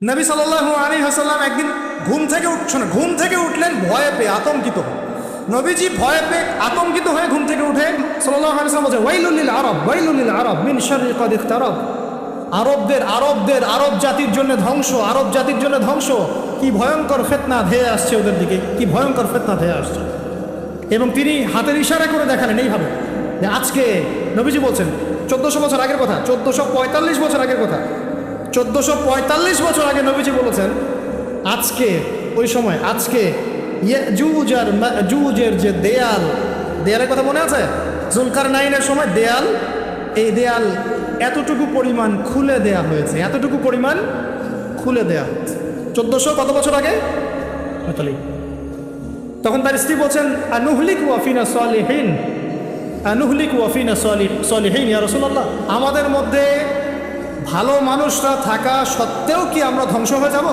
নবী সাল্লাল্লাহু আলাইহি ওয়াসাল্লাম একদিন ঘুম থেকে উঠলেন ভয়ে পেয়ে আতঙ্কিত। নবীজি ভয়ে পেয়ে আতঙ্কিত হয়ে ঘুম থেকে উঠে সাল্লাল্লাহু আলাইহি ওয়াসাল্লাম বলছেন, ওয়াইলুল লিল আরব মিন শাররি কদ ইখতারাব। আরব জাতির জন্য ধ্বংস, কি ভয়ঙ্কর ফিতনা ধেয়ে আসছে ওদের দিকে, কি ভয়ঙ্কর ফিতনা ধেয়ে আসছে। এবং তিনি হাতের ইশারা করে দেখালেন এইভাবে যে আজকে নবীজি বলছেন 1400 বছর আগের কথা, 1445 বছর আগের কথা, 1445 বছর আগে নবীজি বলেছেন আজকে ইয়াজুজের যে দেয়ালের কথা মনে আছে? জুলকারনাইনের সময় এই দেয়াল এতটুকু পরিমাণ খুলে দেয়া হয়েছে, 1400 কত বছর আগে? তখন তার স্ত্রী বলছেন, আনুহলিক ওয়াফিনা সলিহিন ইয়া রাসূলুল্লাহ, আমাদের মধ্যে ভালো মানুষরা থাকা সত্ত্বেও কি আমরা ধ্বংস হয়ে যাব?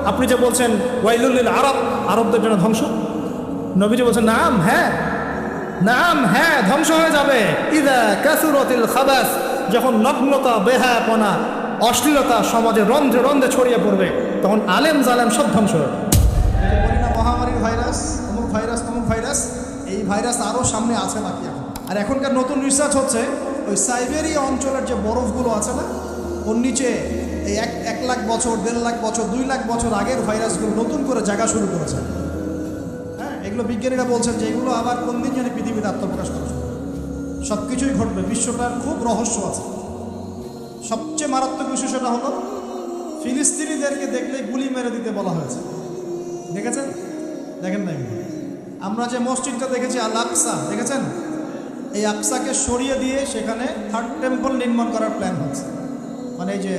আপনি যে বলছেন ওয়াইলুল লিল আরব, আরবদের জন্য ধ্বংস। নবীজি বলছেন নাম হ্যাঁ ধ্বংস হয়ে যাবে। ইযা কাসুরাতিল খাবাস, যখন নগ্নতা, বেহায়াপনা, অশ্লীলতা সমাজে রন্ধ্রে রন্ধ্রে ছড়িয়ে পড়বে, তখন আলেম জালেম সব ধ্বংস হবে। বলি না মহামারীর ভাইরাস, তমুক ভাইরাস, এই ভাইরাস আরও সামনে আছে নাকি এখন। আর এখনকার নতুন রিসার্চ হচ্ছে ওই সাইবেরিয়া অঞ্চলের যে বরফগুলো আছে না, ওর নিচে এই 1 লাখ বছর, 1.5 লাখ বছর, 2 লাখ বছর আগের ভাইরাসগুলো নতুন করে জায়গা শুরু করেছে। হ্যাঁ, এগুলো বিজ্ঞানীরা বলছেন যে এগুলো আবার কোন দিন জানি পৃথিবীতে আত্মপ্রকাশ করা শুরু। সব কিছুই ঘটবে, বিশ্বটার খুব রহস্য আছে। সবচেয়ে মারাত্মক বিষয় সেটা হলো ফিলিস্তিনিদেরকে দেখলে গুলি মেরে দিতে বলা হয়েছে। দেখেছেন? দেখেন নাই? আমরা যে মসজিদটা দেখেছি আল আকসা, দেখেছেন? এই আকসাকে সরিয়ে দিয়ে সেখানে 3rd টেম্পল নির্মাণ করার প্ল্যান হচ্ছে। মানে এই যে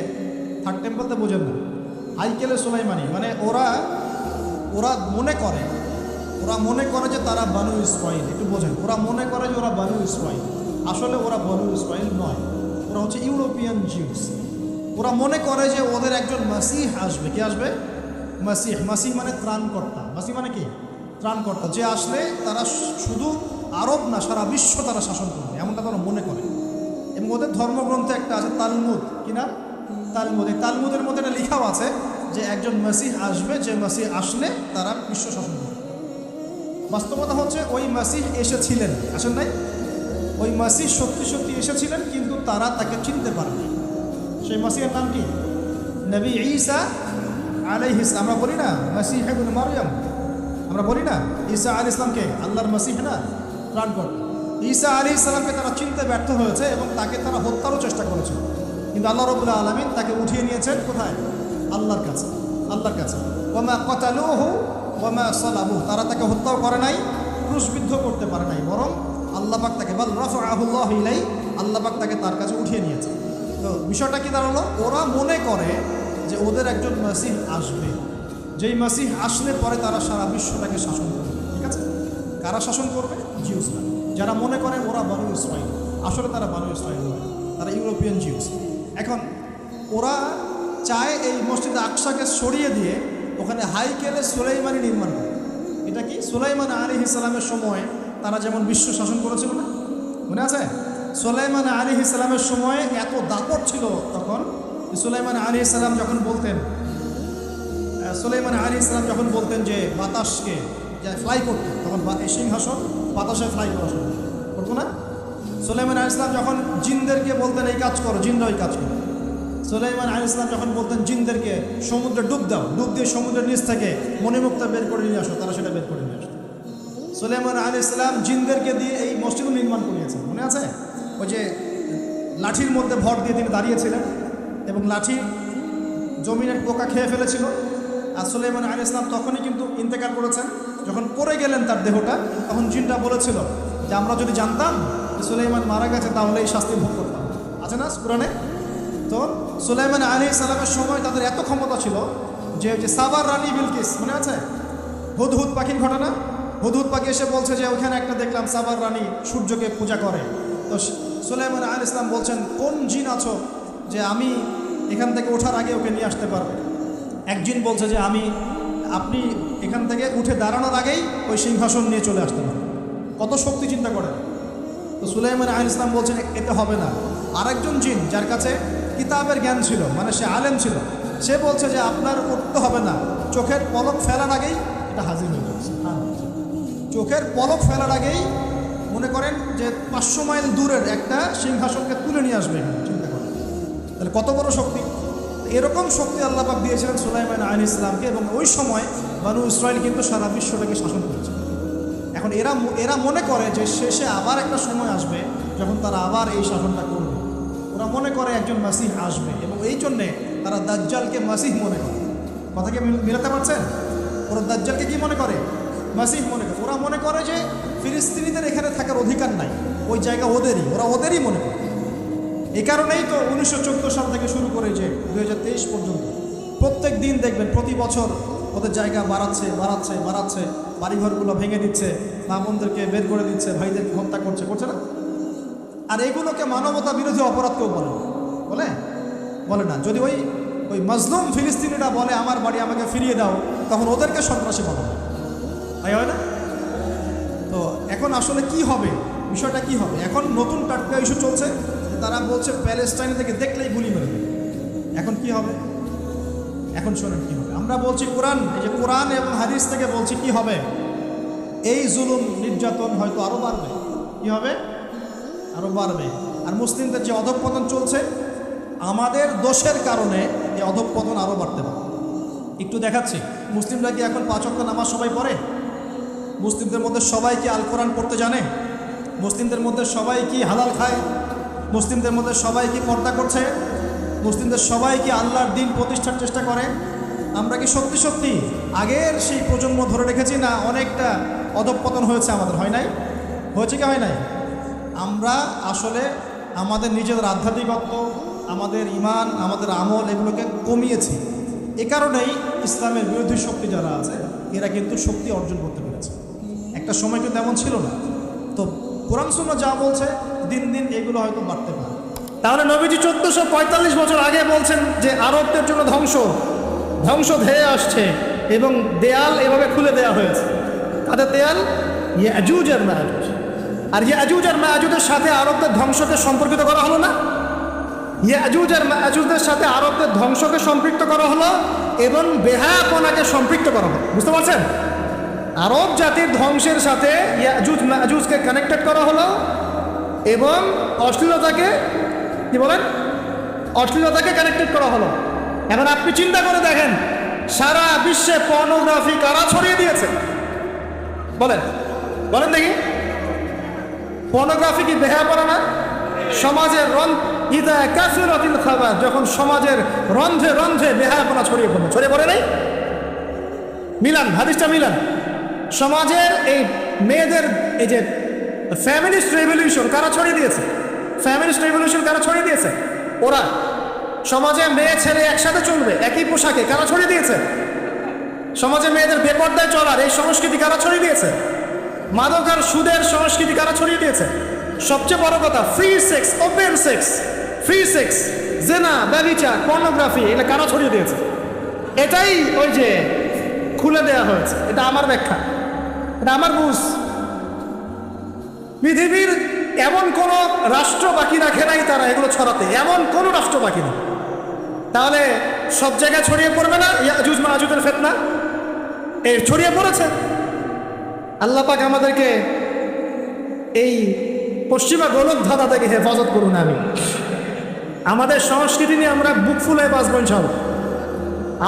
3rd টেম্পল তো বোঝেন না, হাইকেলে সুলাইমানি, মানে ওরা মনে করে যে তারা বানু ইসরাইল। একটু বোঝেন, ওরা মনে করে যে ওরা বানু ইসরাইল, আসলে ওরা বানু ইসরাইল নয়, ওরা হচ্ছে ইউরোপিয়ান জিউস। ওরা মনে করে যে ওদের একজন মাসিহ আসবে। কি আসবে? মাসিহ মানে ত্রাণকর্তা। মাসিহ মানে কি? ত্রাণকর্তা, যে আসলে তারা শুধু আরব না, সারা বিশ্ব তারা শাসন করবে, এমনটা তারা মনে করে। এবং ওদের ধর্মগ্রন্থে একটা আছে তালমুদ, কি না? তালমুদ। এই তালমুদের মধ্যে এটা লেখাও আছে যে একজন মাসিহ আসবে, যে মাসিহ আসলে তারা বিশ্ব শাসন করবে। বাস্তবতা হচ্ছে ওই মাসিহ এসেছিলেন, আসেন নাই? ওই মাসিহ সত্যি এসেছিলেন, কিন্তু তারা তাকে চিনতে পারেনি। সেই মাসিহের নাম কি? নবী ঈসা আলাইহিস। আমরা বলি না মাসিহ ইবনে মারইয়াম, আমরা বলি না ঈসা আলাইহিস সালামকে আল্লাহর মাসিহ না, ত্রাণকর্তা। ঈসা আলাইহিস সালামকে তারা চিনতে ব্যর্থ হয়েছে এবং তাকে তারা হত্যারও চেষ্টা করেছে, কিন্তু আল্লাহ রাব্বুল আলামিন তাকে উঠিয়ে নিয়েছেন কোথায়? আল্লাহর কাছে। ওয়ামা কাতালুহু ওয়ামা সালাবুহু, তারা তাকে হত্যাও করে নাই, ক্রুশবিদ্ধ করতে পারে নাই, বরং আল্লাহ পাক তাকে বাল রাফাআহুল্লাহু ইলাইহি, আল্লাহ পাক তাকে তার কাছে উঠিয়ে নিয়েছে। তো বিষয়টা কি দাঁড়ালো? ওরা মনে করে যে ওদের একজন মাসিহ আসবে, যেই মাসিহ আসলে পরে তারা সারা বিশ্বটাকে শাসন করবে। ঠিক আছে? কারা শাসন করবে? জিউসরা। যারা মনে করে ওরা বানু ইসরাইল, আসলে তারা বানু ইসরাইল নয়, তারা ইউরোপিয়ান জিউস। এখন ওরা চায় এই মসজিদ আকসাকে সরিয়ে দিয়ে ওখানে হাইকেলে সুলাইমানি নির্মাণ করে। এটা কি? সুলাইমান আলাইহিস সালামের সময় তারা যেমন বিশ্ব শাসন করেছিল না, মনে আছে? সুলাইমান আলাইহিস সালামের সময় এত দাপট ছিল তখন। সুলাইমান আলাইহিস সালাম যখন বলতেন যে বাতাসকে ফ্লাই করতে, তখন এই সিংহাসন বাতাসে ফ্লাই করা শুরু করতো না? সুলাইমান আলাইহিস সালাম যখন জিনদেরকে বলতেন এই কাজ করো, জিনরা ওই কাজ করো। সুলাইমান আলাইহিস সালাম যখন বলতেন জিনদেরকে সমুদ্রে ডুব দিয়ে সমুদ্রের নিচ থেকে মণিমুক্তা বের করে নিয়ে আসো, তারা সেটা বের করে নিয়ে আসতো। সুলাইমান আলাইহিস সালাম জিনদেরকে দিয়ে এই মসজিদ নির্মাণ করিয়েছেন, মনে আছে? ওই যে লাঠির মধ্যে ভর দিয়ে তিনি দাঁড়িয়েছিলেন এবং লাঠি জমিনের পোকা খেয়ে ফেলেছিল। আর সুলাইমান আলাইহিস সালাম তখনই কিন্তু ইন্তেকাল করেছেন। যখন পড়ে গেলেন তার দেহটা, তখন জিনটা বলেছিল যে আমরা যদি জানতাম যে সুলাইমান মারা গেছে তাহলে এই শাস্তি ভোগ করতাম। আছে না কোরআনে? তো সুলাইমান আলাইহিস সালামের সময় তাদের এত ক্ষমতা ছিল যে সাবার রানী বিলকিস, মনে আছে? হুদহুদ পাখির ঘটনা। হুদহুদ পাখি এসে বলছে যে ওখানে একটা দেখলাম সাবার রানী সূর্যকে পূজা করে। তো সুলাইমান আলাইহিস সালাম বলছেন, কোন জিন আছো যে আমি এখান থেকে ওঠার আগে ওকে নিয়ে আসতে পারবে? এক জিন বলছে যে আপনি এখান থেকে উঠে দাঁড়ানোর আগেই ওই সিংহাসন নিয়ে চলে আসতে পারেন। কত শক্তি চিন্তা করেন। তো সুলাইমান আলাইহিস সালাম বলছেন এতে হবে না। আরেকজন জিন যার কাছে কিতাবের জ্ঞান ছিল, মানে সে আলেম ছিল, সে বলছে যে আপনার উঠতে হবে না, চোখের পলক ফেলার আগেই এটা হাজির হয়ে যাচ্ছে। চোখের পলক ফেলার আগেই মনে করেন যে 500 মাইল দূরের একটা সিংহাসনকে তুলে নিয়ে আসবে এখানে। চিন্তা করেন তাহলে কত বড় শক্তি। এরকম শক্তি আল্লাহ পাক দিয়েছিলেন সুলাইমান আলাইহিস সালামকে, এবং ওই সময় বনু ইসরাইল কিন্তু সারা বিশ্বটাকে শাসন করেছে। এখন এরা মনে করে যে শেষে আবার একটা সময় আসবে যখন তারা আবার এই শাসনটা করবে। ওরা মনে করে একজন মাসিহ আসবে, এবং এই জন্যে তারা দাজ্জালকে মাসিহ মনে করে। কথাকে মিলাতে পারছেন? ওরা দাজ্জালকে কি মনে করে? মাসিহ মনে করে। ওরা মনে করে যে ফিলিস্তিনিদের এখানে থাকার অধিকার নাই, ওই জায়গা ওদেরই, ওরা ওদেরই মনে করে। এই কারণেই তো 1914 সাল থেকে শুরু করে যে 2023 পর্যন্ত প্রত্যেক দিন দেখবেন প্রতি বছর ওদের জায়গা বাড়াচ্ছে, বাড়িঘরগুলো ভেঙে দিচ্ছে, মা বোনদেরকে বের করে দিচ্ছে, ভাইদেরকে হত্যা করছে না? আর এগুলোকে মানবতা বিরোধী অপরাধ কেউ বলে না। যদি ওই মাজলুম ফিলিস্তিনিরা বলে আমার বাড়ি আমাকে ফিরিয়ে দাও, তখন ওদেরকে সন্ত্রাসী বলা হয় না? তো এখন আসলে কি হবে, বিষয়টা কি হবে? এখন নতুন টাটকা ইস্যু চলছে, তারা বলছে প্যালেস্টাইন থেকে দেখলেই গুলি মেরে দেবে। এখন কি হবে? এখন শোনেন কি হবে। আমরা বলছি কোরআন, এই যে কোরআন এবং হাদিস থেকে বলছি কি হবে। এই জুলুম নির্যাতন হয়তো আরও বাড়বে। কি হবে? আরও বাড়বে। আর মুসলিমদের যে অধঃপতন চলছে, আমাদের দোষের কারণে এই অধঃপতন আরও বাড়তে পারে। একটু দেখাচ্ছি, মুসলিমরা কি এখন 5 ওয়াক্ত নামাজ সবাই পড়ে? মুসলিমদের মধ্যে সবাই কি আল কোরআন পড়তে জানে? মুসলিমদের মধ্যে সবাই কি হালাল খায়? মুসলিমদের মধ্যে সবাই কি পর্দা করছে? মুসলিমদের সবাই কি আল্লাহর দিন প্রতিষ্ঠার চেষ্টা করে? আমরা কি সত্যি সত্যি আগের সেই প্রজন্ম ধরে রেখেছি, না অনেকটা অধঃপতন হয়েছে আমাদের? হয় নাই? হয়েছে কি হয় নাই? আমরা আসলে আমাদের নিজেদের আধ্যাত্মিকত্ব, আমাদের ইমান, আমাদের আমল এগুলোকে কমিয়েছি। এ কারণেই ইসলামের বিরোধী শক্তি যারা আছে এরা কিন্তু শক্তি অর্জন করতে পেরেছে। একটা সময় কিন্তু এমন ছিল না। তো কোরআন সুন্নাহ যা বলছে দিন দিন এগুলো হয়তো বাড়তে পারে। তাহলে নবীজি 1445 বছর আগে বলছেন যে আরবদের জন্য ধ্বংস ধেয়ে আসছে, এবং দেয়াল এভাবে খুলে দেওয়া হয়েছে। কাদের দেয়াল? ইয়াজুজ আর মাজুজ। আর ইয়াজুজ আর মাজুজের সাথে আরবদের ধ্বংসকে সম্পর্কিত করা হলো না? ইয়াজুজ আর মাজুজের সাথে আরবদের ধ্বংসকে সম্পৃক্ত করা হলো, এবং বেহায়াপনাকে সম্পৃক্ত করা হলো। বুঝতে পারছেন? আরব জাতির ধ্বংসের সাথে ইয়াজুজ মাজুজকে কানেক্টেড করা হলো, এবং অশ্লীলতাকে অশ্লীলতাকে কানেক্টেড করা হলো। এখন আপনি চিন্তা করে দেখেন, সারা বিশ্বে পর্নোগ্রাফি কারা ছড়িয়ে দিয়েছে? বলেন দেখি। পর্নোগ্রাফি কি বেহায়াপনা না? সমাজের যখন সমাজের রন্ধ্রে রন্ধ্রে বেহায়াপনা ছড়িয়ে পড়ে নাই? হাদিসটা মিলান। সমাজের এই মেয়েদের এই যে ফ্যামিলিস্ট রেভলিউশন কারা ছড়িয়ে দিয়েছে? ওরা। সমাজে মেয়ে ছেলে একসাথে চলবে একই পোশাকে কারা ছড়িয়ে দিয়েছে? সমাজে মেয়েদের বেপর্দায় চলার এই সংস্কৃতি কারা ছড়িয়ে দিয়েছে? মাদক আর সুদের সংস্কৃতি কারা ছড়িয়ে দিয়েছে? সবচেয়ে বড় কথা, ফ্রি সেক্স, ওপেন সেক্স, জেনা, ব্যভিচার, পর্নোগ্রাফি, এটা কারা ছড়িয়ে দিয়েছে? এটাই ওই যে খুলে দেয়া হয়েছে। এটা আমার ব্যাখ্যা, এটা আমার বুঝ। পৃথিবীর এমন কোন রাষ্ট্র বাকি রাখে নাই তারা এগুলো ছড়াতে, এমন কোন রাষ্ট্র বাকি নেই। তাহলে সব জায়গায় ছড়িয়ে পড়বে না ইয়াজুজ মাজুজের ফিতনা? এই ছড়িয়ে পড়েছে। আল্লাহ পাক আমাদেরকে এই পশ্চিমা গোলক ধাঁধা থেকে হেফাজত করুন। আমাদের সংস্কৃতি নিয়ে আমরা বুক ফুলায় বাঁচবো ইনশাআল্লাহ।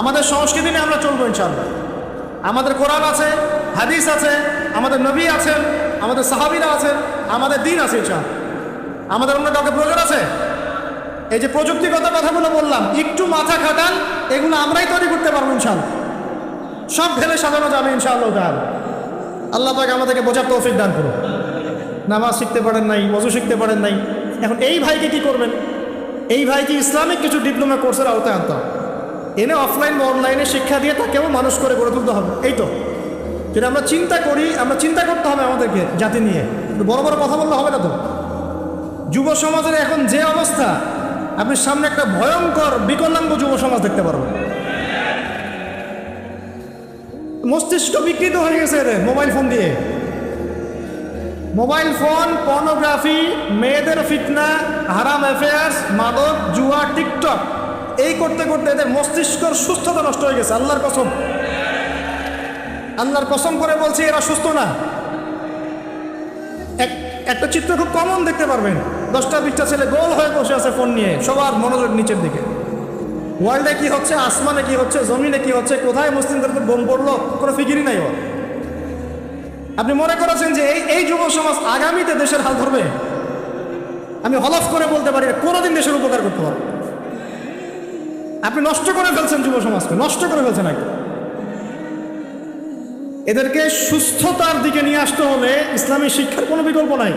আমাদের সংস্কৃতি নিয়ে আমরা চলবো ইনশাআল্লাহ। আমাদের কোরআন আছে, হাদিস আছে, আমাদের নবী আছেন, আমাদের সাহাবীরা আছেন, আমাদের দিন আছে ইনশাআল্লাহ। আমাদের অন্য কাউকে প্রয়োজন আছে? এই যে প্রযুক্তিগত কথাগুলো বললাম, একটু মাথা খাটান, এগুলো আমরাই তৈরি করতে পারবো ইনশাআল্লাহ। সব ঢেলে সাজানো যাবে ইনশাআল্লাহ তাআলা। আল্লাহ পাক আমাদেরকে বোঝার তৌফিক দান করুন। নামাজ শিখতে পারেন নাই, ওযু শিখতে পারেন নাই, এখন এই ভাইকে কি করবেন? এই ভাইকে ইসলামিক কিছু ডিপ্লোমা কোর্সের আওতায় আনতে হবে, এনে অফলাইন বা অনলাইনে শিক্ষা দিয়ে তাকেও মানুষ করে গড়ে তুলতে হবে। এই তো যদি আমরা চিন্তা করি, আমরা চিন্তা করতে হবে আমাদেরকে জাতি নিয়ে, বড় বড় কথা বললে হবে না তো। যুব সমাজের এখন যে অবস্থা, আপনি সামনে একটা ভয়ঙ্কর বিকলাঙ্গ যুব সমাজ দেখতে পারবেন। মস্তিষ্ক বিকৃত হয়ে গেছে এদের মোবাইল ফোন দিয়ে। মোবাইল ফোন, পর্নোগ্রাফি, মেয়েদের ফিতনা, হারাম অ্যাফেয়ার্স, মাদক, জুয়া, টিকটক, এই করতে করতে এদের মস্তিষ্কর সুস্থতা নষ্ট হয়ে গেছে। আল্লাহর কসম, আল্লাহর কসম করে বলছি এরা সুস্থ না। একটা চিত্র খুব কমন দেখতে পারবেন, 10টা-20টা ছেলে গোল হয়ে বসে আছে ফোন নিয়ে, সবার মনোযোগ নিচের দিকে। ওয়ার্ল্ডে কি হচ্ছে, আসমানে কি হচ্ছে, জমিনে কি হচ্ছে, কোথায় মুসলিমদের বোম পড়লো, কোনো ফিকিরই নাই ওর। আপনি মনে করেছেন যে এই যুব সমাজ আগামীতে দেশের হাল ধরবে? আমি হলফ করে বলতে পারি কোনোদিন দেশের উপকার করতে পারবো। আপনি নষ্ট করে ফেলছেন যুব সমাজকে, নষ্ট করে ফেলছেন একদম। এদেরকে সুস্থতার দিকে নিয়ে আসতে হলে ইসলামী শিক্ষার কোনো বিকল্প নাই,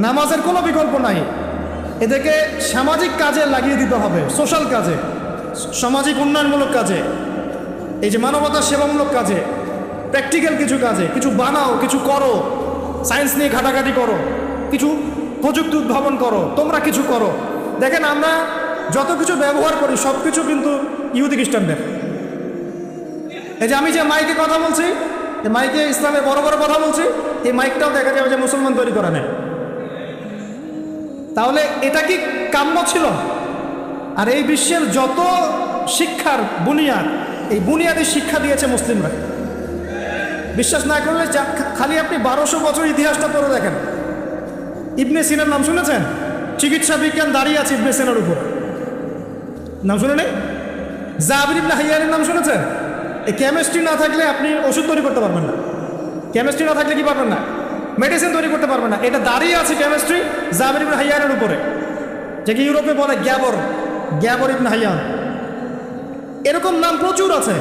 নামাজের কোনো বিকল্প নাই। এদেরকে সামাজিক কাজে লাগিয়ে দিতে হবে, সোশ্যাল কাজে, সামাজিক উন্নয়নমূলক কাজে, এই যে মানবতার সেবামূলক কাজে, প্র্যাকটিক্যাল কিছু কাজে। কিছু বানাও, কিছু করো, সায়েন্স নিয়ে ঘাটাঘাটি করো, কিছু প্রযুক্তি উদ্ভাবন করো, তোমরা কিছু করো। দেখেন আমরা যত কিছু ব্যবহার করি সব কিছু কিন্তু ইহুদি খ্রিস্টানদের। এই যে আমি যে মাইকে কথা বলছি, এই মাইকে ইসলামের বড় বড় কথা বলছি, এই মাইকটাও দেখা যাবে যে মুসলমান তৈরি করা নেয়। তাহলে এটা কি কাম্য ছিল? আর এই বিশ্বের যত শিক্ষার বুনিয়াদ, এই বুনিয়াদের শিক্ষা দিয়েছে মুসলিমরা। বিশ্বাস না করলে খালি আপনি 1200 বছর ইতিহাসটা পড়ে দেখেন। ইবনে সিনার নাম শুনেছেন? চিকিৎসা বিজ্ঞান দাঁড়িয়ে আছে ইবনে সিনার উপর, নাম শুনে নেই? জাবির ইবনে হাইয়ানের নাম শুনেছেন? এই কেমিস্ট্রি না থাকলে আপনি ওষুধ তৈরি করতে পারবেন না। কেমিস্ট্রি না থাকলে কি পারবেন না? মেডিসিন তৈরি করতে পারবেন না। এটা দাঁড়িয়ে আছে কেমিস্ট্রি জাবির ইবনে হাইয়ানের উপরে, যে কি ইউরোপে বলে গ্যাবর ইবনে হাইয়ান। এরকম নাম প্রচুর আছে।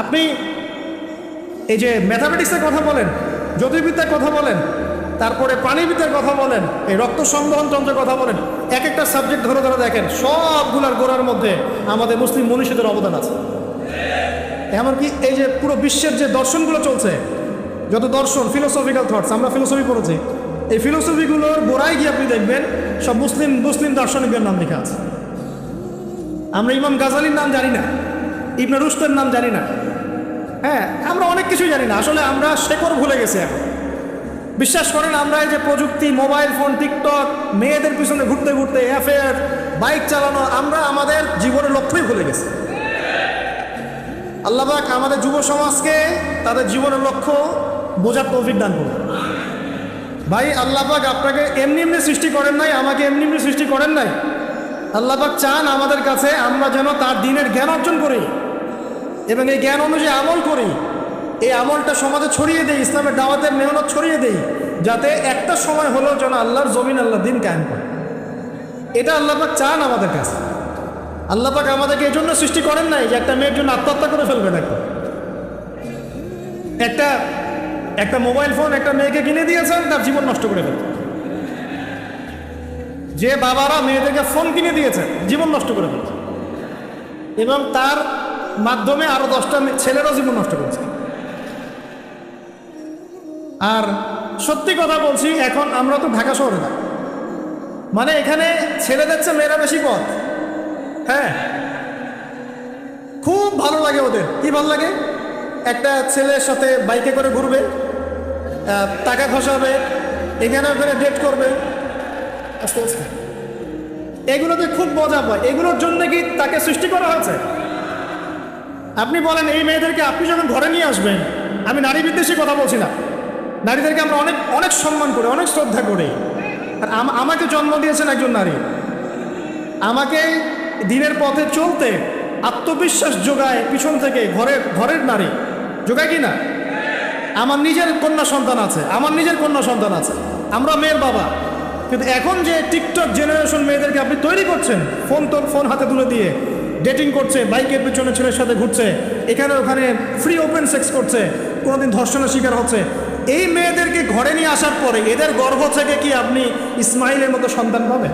আপনি এই যে ম্যাথামেটিক্সের কথা বলেন, জ্যোতির্বিদ্যার কথা বলেন, তারপরে প্রাণীবিদ্যার কথা বলেন, এই রক্ত সংবহন তন্ত্রের কথা বলেন, এক একটা সাবজেক্ট ধরে ধরে দেখেন, সবগুলার গোড়ার মধ্যে আমাদের মুসলিম মনীষীদের অবদান আছে। এমনকি এই যে পুরো বিশ্বের যে দর্শনগুলো চলছে, যত দর্শন, ফিলোসফিক্যাল থটস, আমরা ফিলোসফি পড়েছি, এই ফিলোসফিগুলোর গোড়ায় গিয়ে আপনি দেখবেন সব মুসলিম দার্শনিকদের নাম লেখা আছে। আমরা ইমাম গাজালির নাম জানি না, ইবনে রুশদের নাম জানি না। হ্যাঁ, আমরা অনেক কিছুই জানি না। আসলে আমরা শেকড় ভুলে গেছি এখন। বিশ্বাস করেন, আমরা এই যে প্রযুক্তি, মোবাইল ফোন, টিকটক, মেয়েদের পিছনে ঘুরতে ঘুরতে, অ্যাফেয়ার, বাইক চালানো, আমরা আমাদের জীবনের লক্ষ্যই ভুলে গেছি। আল্লাহ পাক আমাদের যুব সমাজকে তাদের জীবনের লক্ষ্য বোঝার তৌফিক দান করুন। ভাই, আল্লাহ পাক আপনাকে এমনি এমনি সৃষ্টি করেন নাই, আমাকে এমনি এমনি সৃষ্টি করেন নাই। আল্লাহ পাক চান আমাদের কাছে আমরা যেন তার দ্বীনের জ্ঞান অর্জন করি এবং এই জ্ঞান অনুযায়ী আমল করি। এই আমলটা সমাজে ছড়িয়ে দেই, ইসলামের দাওয়াতের মেহনত ছড়িয়ে দেই, যাতে একটা সময় হলেও যেন আল্লাহর জমিন, আল্লাহর দ্বীন কায়েম করে। এটা আল্লাহ পাক চান আমাদের কাছে। আল্লাহ পাক আমাদেরকে এই জন্য সৃষ্টি করেন নাই যে একটা মেয়ের জন্য আত্মহত্যা করে ফেলবেন। একটা মোবাইল ফোন একটা মেয়েকে কিনে দিয়েছেন, তার জীবন নষ্ট করে ফেলবেন। যে বাবারা মেয়েদেরকে ফোন কিনে দিয়েছেন, জীবন নষ্ট করে ফেলছে এবং তার মাধ্যমে আরো 10টা ছেলেরও জীবন নষ্ট করেছে। আর সত্যি কথা বলছি, এখন আমরা তো ঢাকা শহরে না, মানে এখানে ছেলেদের চেয়ে মেয়েরা বেশি পথ। হ্যাঁ, খুব ভালো লাগে ওদের। কি ভালো লাগে? একটা ছেলের সাথে বাইকে করে ঘুরবে, টাকা খসাবে, এখানে ওখানে ডেট করবে, আস্তে আস্তে। এগুলোতে খুব মজা পায়। এগুলোর জন্য কি তাকে সৃষ্টি করা হয়েছে? আপনি বলেন, এই মেয়েদেরকে আপনি যখন ঘরে নিয়ে আসবেন, আমি নারী বিদ্বেষী কথা বলছি না, নারীদেরকে আমরা অনেক অনেক সম্মান করি, অনেক শ্রদ্ধা করি। আর আমাকে জন্ম দিয়েছেন একজন নারী, আমাকে দিনের পথে চলতে আত্মবিশ্বাস যোগায় পিছন থেকে, ঘরের নারী যোগায় কি না? আমার নিজের কন্যা সন্তান আছে, আমরা মেয়ের বাবা। কিন্তু এখন যে টিকটক জেনারেশন মেয়েদেরকে আপনি তৈরি করছেন, ফোন হাতে তুলে দিয়ে ডেটিং করছে, বাইকের পেছনে ছেলের সাথে ঘুরছে, এখানে ওখানে ফ্রি ওপেন সেক্স করছে, কোনোদিন ধর্ষণের শিকার হচ্ছে, এই মেয়েদেরকে ঘরে নিয়ে আসার পরে এদের গর্ভ থেকে কি আপনি ইসমাইলের মতো সন্তান পাবেন?